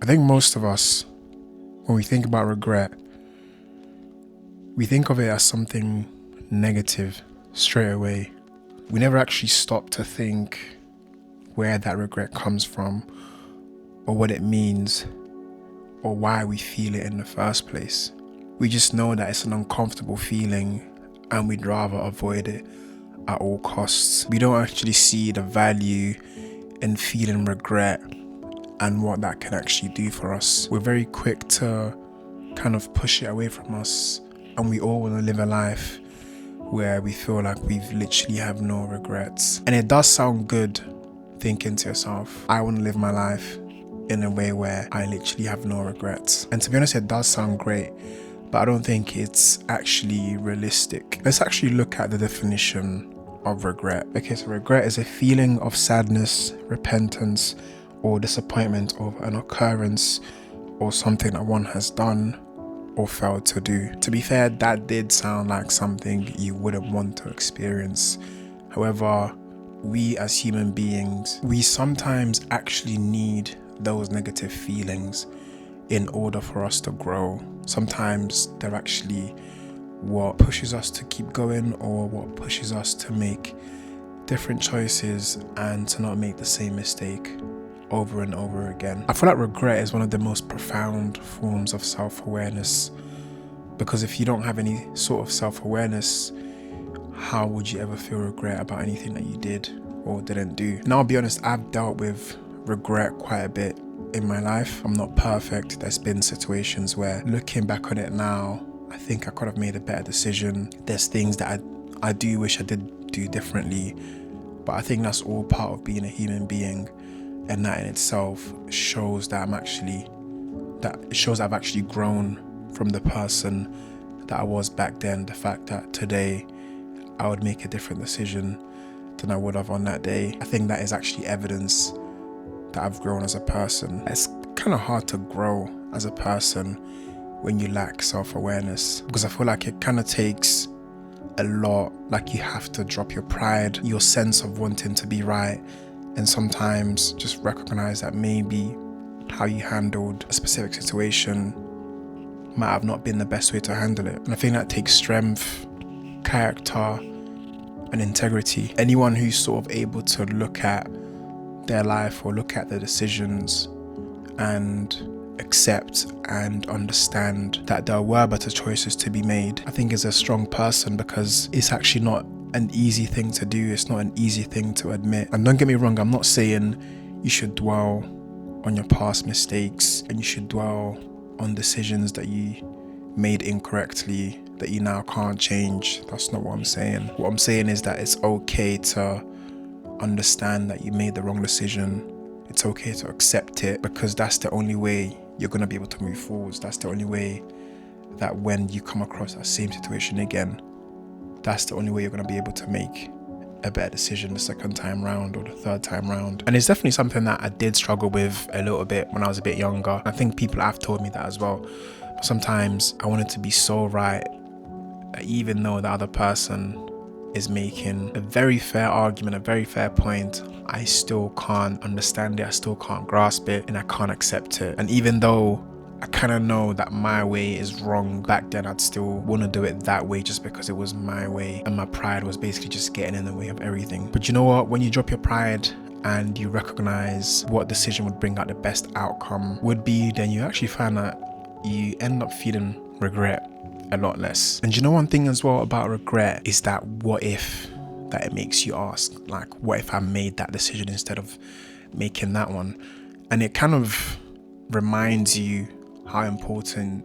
I think most of us, when we think about regret, we think of it as something negative straight away. We never actually stop to think where that regret comes from, or what it means, or why we feel it in the first place. We just know that it's an uncomfortable feeling and we'd rather avoid it at all costs. We don't actually see the value in feeling regret and what that can actually do for us. We're very quick to kind of push it away from us, and we all want to live a life where we feel like we've literally have no regrets. And it does sound good thinking to yourself, I want to live my life in a way where I literally have no regrets. And to be honest, it does sound great, but I don't think it's actually realistic. Let's actually look at the definition of regret. Okay, so regret is a feeling of sadness, repentance, or disappointment over an occurrence or something that one has done or failed to do. To be fair, that did sound like something you wouldn't want to experience. However, we as human beings, we sometimes actually need those negative feelings in order for us to grow. Sometimes they're actually what pushes us to keep going, or what pushes us to make different choices and to not make the same mistake over and over again. I feel like regret is one of the most profound forms of self-awareness, because if you don't have any sort of self-awareness, how would you ever feel regret about anything that you did or didn't do? Now, I'll be honest, I've dealt with regret quite a bit in my life. I'm not perfect. There's been situations where, looking back on it now, I think I could have made a better decision. There's things that I do wish I did do differently, but I think that's all part of being a human being. And that in itself shows that I've actually grown from the person that I was back then. The fact that today I would make a different decision than I would have on that day, I think that is actually evidence that I've grown as a person. It's kind of hard to grow as a person when you lack self-awareness, because I feel like it kind of takes a lot. Like, you have to drop your pride, your sense of wanting to be right, and sometimes just recognize that maybe how you handled a specific situation might have not been the best way to handle it. And I think that takes strength, character, and integrity. Anyone who's sort of able to look at their life or look at their decisions and accept and understand that there were better choices to be made, I think is a strong person, because it's actually not an easy thing to do. It's not an easy thing to admit. And don't get me wrong, I'm not saying you should dwell on your past mistakes and you should dwell on decisions that you made incorrectly that you now can't change. That's not what I'm saying. What I'm saying is that it's okay to understand that you made the wrong decision. It's okay to accept it, because that's the only way you're going to be able to move forwards. That's the only way that when you come across that same situation again, that's the only way you're going to be able to make a better decision the second time round or the third time round. And it's definitely something that I did struggle with a little bit when I was a bit younger. I think people have told me that as well. But sometimes I wanted to be so right, even though the other person is making a very fair argument, a very fair point, I still can't understand it, I still can't grasp it, and I can't accept it. And even though I kind of know that my way is wrong, back then I'd still want to do it that way just because it was my way, and my pride was basically just getting in the way of everything. But you know what, when you drop your pride and you recognize what decision would bring out the best outcome would be, then you actually find that you end up feeling regret a lot less. And you know, one thing as well about regret is that what if that it makes you ask, like, what if I made that decision instead of making that one? And it kind of reminds you how important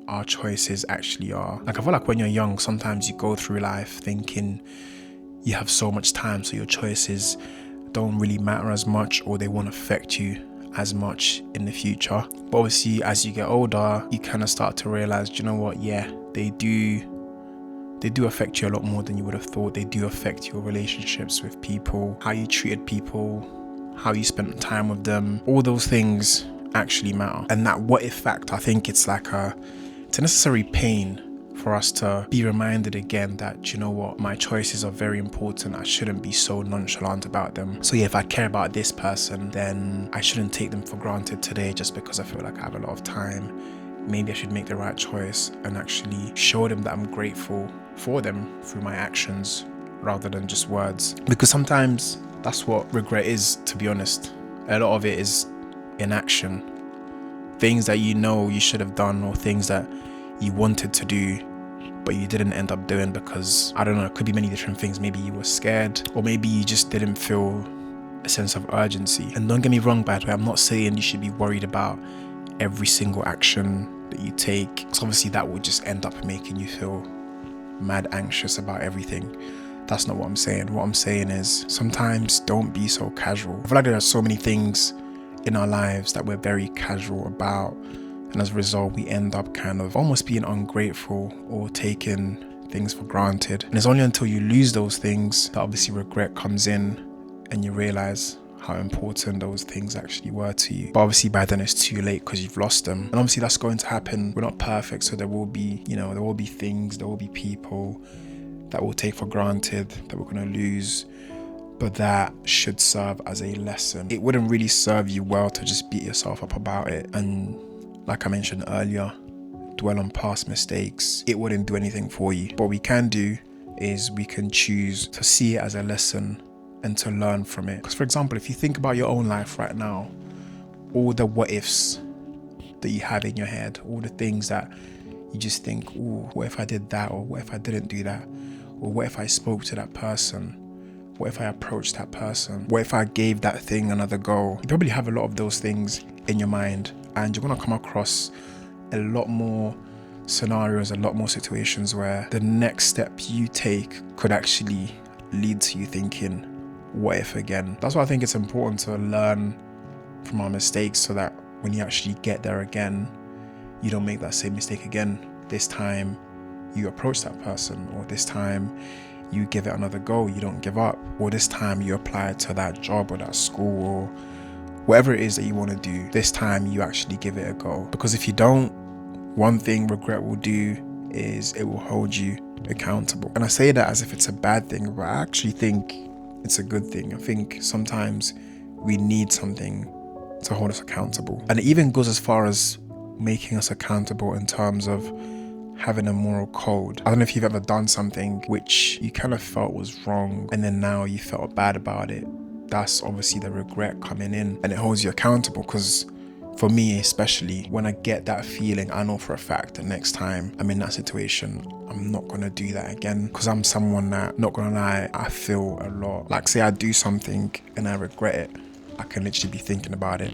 our choices actually are. Like, I feel like when you're young, sometimes you go through life thinking you have so much time, so your choices don't really matter as much, or they won't affect you as much in the future. But obviously, as you get older, you kind of start to realize, you know what, yeah, they do affect you a lot more than you would have thought. They do affect your relationships with people, how you treated people, how you spent time with them. All those things actually matter. And that what if fact, I think it's a necessary pain for us to be reminded again that, you know what, my choices are very important. I shouldn't be so nonchalant about them. So yeah, if I care about this person, then I shouldn't take them for granted today just because I feel like I have a lot of time. Maybe I should make the right choice and actually show them that I'm grateful for them through my actions rather than just words. Because sometimes that's what regret is, to be honest. A lot of it is inaction. Things that you know you should have done, or things that you wanted to do but you didn't end up doing because, I don't know, it could be many different things. Maybe you were scared, or maybe you just didn't feel a sense of urgency. And don't get me wrong, by the way, I'm not saying you should be worried about every single action that you take, because obviously that would just end up making you feel mad anxious about everything. That's not what I'm saying. What I'm saying is sometimes don't be so casual. I feel like there are so many things in our lives that we're very casual about, and as a result we end up kind of almost being ungrateful or taking things for granted. And it's only until you lose those things that obviously regret comes in and you realize how important those things actually were to you. But obviously by then it's too late because you've lost them. And obviously that's going to happen. We're not perfect, so there will be, there will be things, there will be people that we'll take for granted, that we're going to lose. But that should serve as a lesson. It wouldn't really serve you well to just beat yourself up about it. And like I mentioned earlier, dwell on past mistakes. It wouldn't do anything for you. What we can do is we can choose to see it as a lesson and to learn from it. Because for example, if you think about your own life right now, all the what ifs that you have in your head, all the things that you just think, ooh, what if I did that? Or what if I didn't do that? Or what if I spoke to that person? What if I approached that person? What if I gave that thing another go? You probably have a lot of those things in your mind, and you're gonna come across a lot more scenarios, a lot more situations where the next step you take could actually lead to you thinking, what if again? That's why I think it's important to learn from our mistakes so that when you actually get there again, you don't make that same mistake again. This time you approach that person, or this time you give it another go, you don't give up, or this time you apply to that job or that school or whatever it is that you want to do. This time you actually give it a go. Because if you don't, one thing regret will do is it will hold you accountable. And I say that as if it's a bad thing, but I actually think it's a good thing. I think sometimes we need something to hold us accountable. And it even goes as far as making us accountable in terms of having a moral code. I don't know if you've ever done something which you kind of felt was wrong and then now you felt bad about it. That's obviously the regret coming in, and it holds you accountable. Because for me especially, when I get that feeling, I know for a fact that next time I'm in that situation, I'm not gonna do that again. Because I'm someone that, not gonna lie, I feel a lot. Like say I do something and I regret it, I can literally be thinking about it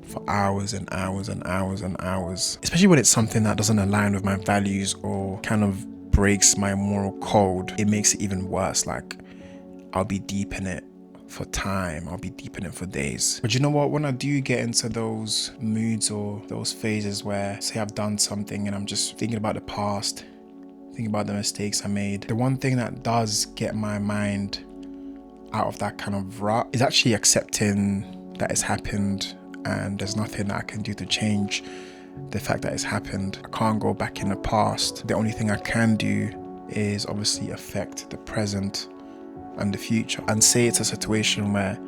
for hours and hours and hours and hours. Especially when it's something that doesn't align with my values or kind of breaks my moral code, it makes it even worse. Like I'll be deep in it for time, I'll be deep in it for days. But you know what, when I do get into those moods or those phases where say I've done something and I'm just thinking about the past, thinking about the mistakes I made, the one thing that does get my mind out of that kind of rut is actually accepting that it's happened and there's nothing that I can do to change the fact that it's happened. I can't go back in the past. The only thing I can do is obviously affect the present and the future. And say it's a situation where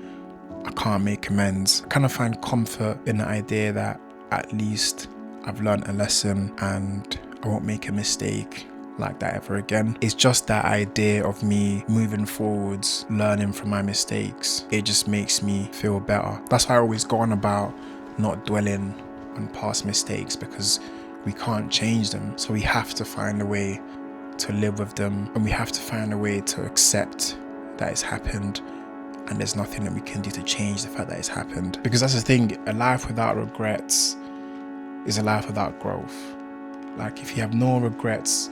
I can't make amends, I kind of find comfort in the idea that at least I've learned a lesson and I won't make a mistake like that ever again. It's just that idea of me moving forwards, learning from my mistakes. It just makes me feel better. That's why I always go on about not dwelling on past mistakes, because we can't change them. So we have to find a way to live with them, and we have to find a way to accept that it's happened and there's nothing that we can do to change the fact that it's happened. Because that's the thing, a life without regrets is a life without growth. Like if you have no regrets,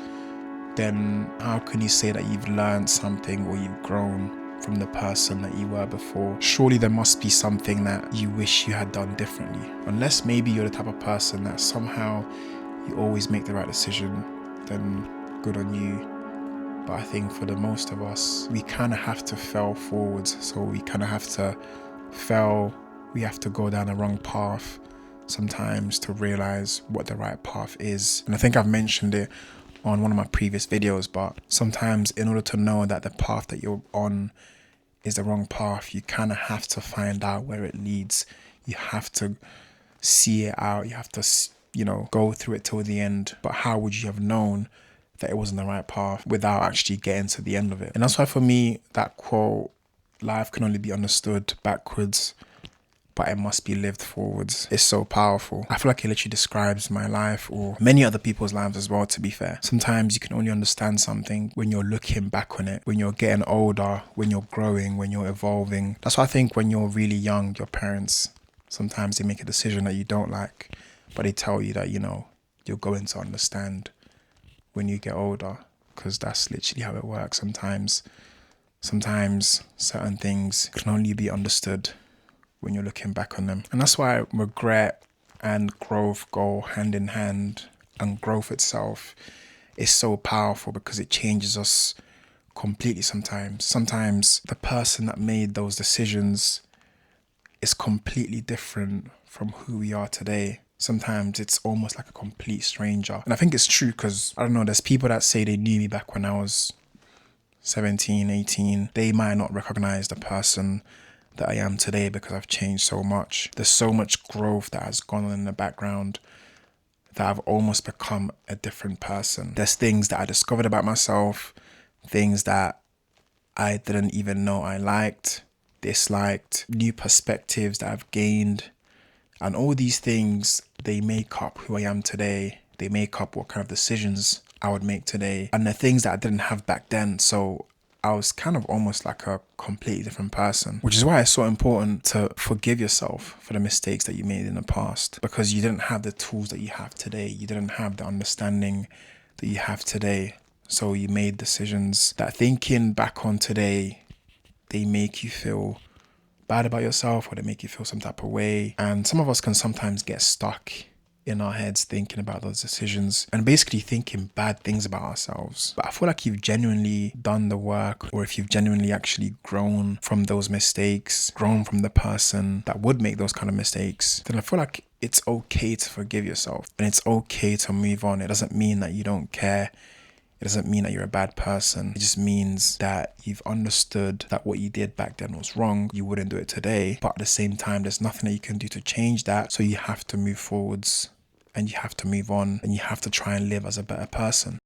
then how can you say that you've learned something or you've grown from the person that you were before? Surely there must be something that you wish you had done differently. Unless maybe you're the type of person that somehow you always make the right decision, then good on you. But I think for the most of us, we kind of have to fail forwards. So we kind of have to fail, we have to go down the wrong path sometimes to realize what the right path is. And I think I've mentioned it on one of my previous videos, but sometimes in order to know that the path that you're on is the wrong path, you kind of have to find out where it leads. You have to see it out. You have to, go through it till the end. But how would you have known that it wasn't the right path without actually getting to the end of it? And that's why for me, that quote, life can only be understood backwards, but it must be lived forwards, is so powerful. I feel like it literally describes my life, or many other people's lives as well, to be fair. Sometimes you can only understand something when you're looking back on it, when you're getting older, when you're growing, when you're evolving. That's why I think when you're really young, your parents, sometimes they make a decision that you don't like, but they tell you that, you're going to understand when you get older, because that's literally how it works. Sometimes certain things can only be understood when you're looking back on them. And that's why regret and growth go hand in hand, and growth itself is so powerful because it changes us completely sometimes. Sometimes the person that made those decisions is completely different from who we are today. Sometimes it's almost like a complete stranger. And I think it's true because, I don't know, there's people that say they knew me back when I was 17, 18. They might not recognize the person that I am today because I've changed so much. There's so much growth that has gone on in the background that I've almost become a different person. There's things that I discovered about myself, things that I didn't even know I liked, disliked, new perspectives that I've gained. And all these things, they make up who I am today. They make up what kind of decisions I would make today. And the things that I didn't have back then. So I was kind of almost like a completely different person, which is why it's so important to forgive yourself for the mistakes that you made in the past, because you didn't have the tools that you have today. You didn't have the understanding that you have today. So you made decisions that, thinking back on today, they make you feel bad about yourself, or they make you feel some type of way. And some of us can sometimes get stuck in our heads thinking about those decisions and basically thinking bad things about ourselves. But I feel like you've genuinely done the work, or if you've genuinely actually grown from those mistakes, grown from the person that would make those kind of mistakes, then I feel like it's okay to forgive yourself and it's okay to move on. It doesn't mean that you don't care. It doesn't mean that you're a bad person. It just means that you've understood that what you did back then was wrong. You wouldn't do it today. But at the same time, there's nothing that you can do to change that. So you have to move forwards and you have to move on and you have to try and live as a better person.